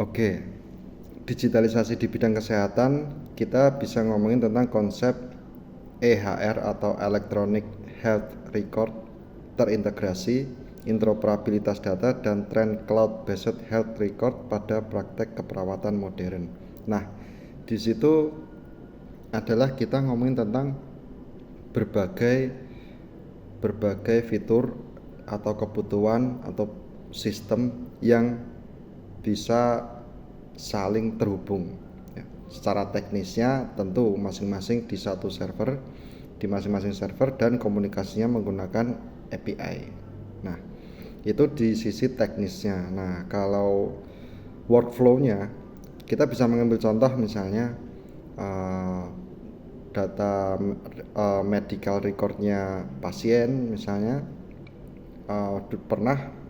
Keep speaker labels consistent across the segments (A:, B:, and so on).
A: Oke, digitalisasi di bidang kesehatan, kita bisa ngomongin tentang konsep EHR atau Electronic Health Record terintegrasi, interoperabilitas data, dan tren cloud-based health record pada praktek keperawatan modern. Nah, di situ adalah kita ngomongin tentang berbagai fitur atau kebutuhan atau sistem yang bisa saling terhubung ya. Secara teknisnya tentu masing-masing di satu server, di masing-masing server, dan komunikasinya menggunakan API. Nah, itu di sisi teknisnya. Nah, kalau workflow-nya, kita bisa mengambil contoh misalnya data medical record-nya pasien misalnya, pernah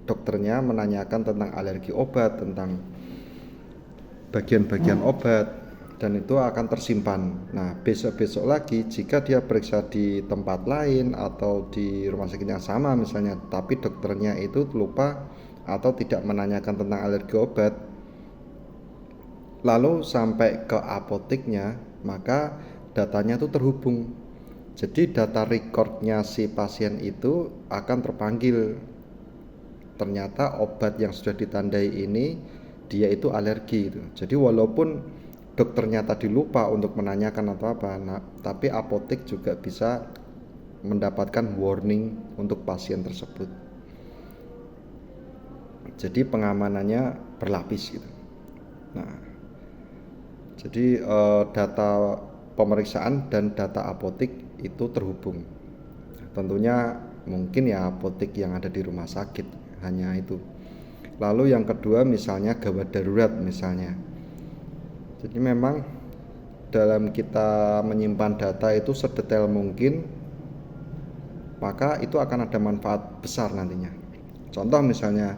A: dokternya menanyakan tentang alergi obat, tentang bagian-bagian obat, dan itu akan tersimpan. Nah, besok-besok lagi jika dia periksa di tempat lain atau di rumah sakit yang sama misalnya, tapi dokternya itu lupa atau tidak menanyakan tentang alergi obat, lalu sampai ke apoteknya, maka datanya itu terhubung. Jadi data recordnya si pasien itu akan terpanggil. Ternyata obat yang sudah ditandai ini dia itu alergi itu. Jadi walaupun dokternya tadi lupa untuk menanyakan atau apa, tapi apotek juga bisa mendapatkan warning untuk pasien tersebut. Jadi pengamanannya berlapis gitu. Nah, jadi data pemeriksaan dan data apotek itu terhubung. Tentunya mungkin ya apotek yang ada di rumah sakit, hanya itu. Lalu yang kedua misalnya gawat darurat misalnya. Jadi memang dalam kita menyimpan data itu sedetail mungkin, maka itu akan ada manfaat besar nantinya. Contoh misalnya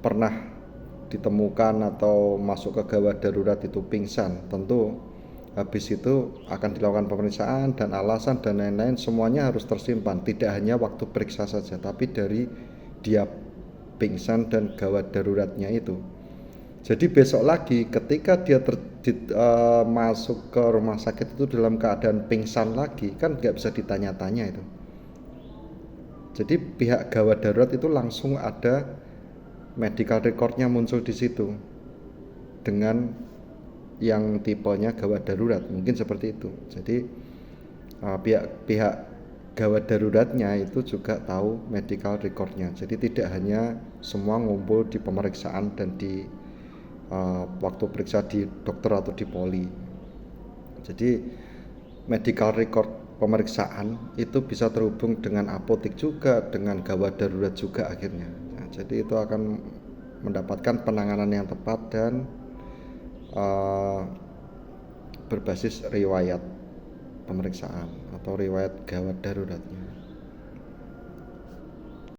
A: pernah ditemukan atau masuk ke gawat darurat itu pingsan, tentu habis itu akan dilakukan pemeriksaan dan alasan dan lain-lain, semuanya harus tersimpan, tidak hanya waktu periksa saja, tapi dari dia pingsan dan gawat daruratnya itu. Jadi besok lagi ketika dia masuk ke rumah sakit itu dalam keadaan pingsan lagi, kan nggak bisa ditanya-tanya itu. Jadi pihak gawat darurat itu langsung ada medical recordnya muncul di situ dengan yang tipenya gawat darurat, mungkin seperti itu. Jadi pihak gawat daruratnya itu juga tahu medical recordnya. Jadi tidak hanya semua ngumpul di pemeriksaan dan di waktu periksa di dokter atau di poli. Jadi medical record pemeriksaan itu bisa terhubung dengan apotek juga, dengan gawat darurat juga akhirnya. Nah, jadi itu akan mendapatkan penanganan yang tepat dan berbasis riwayat pemeriksaan atau riwayat gawat daruratnya.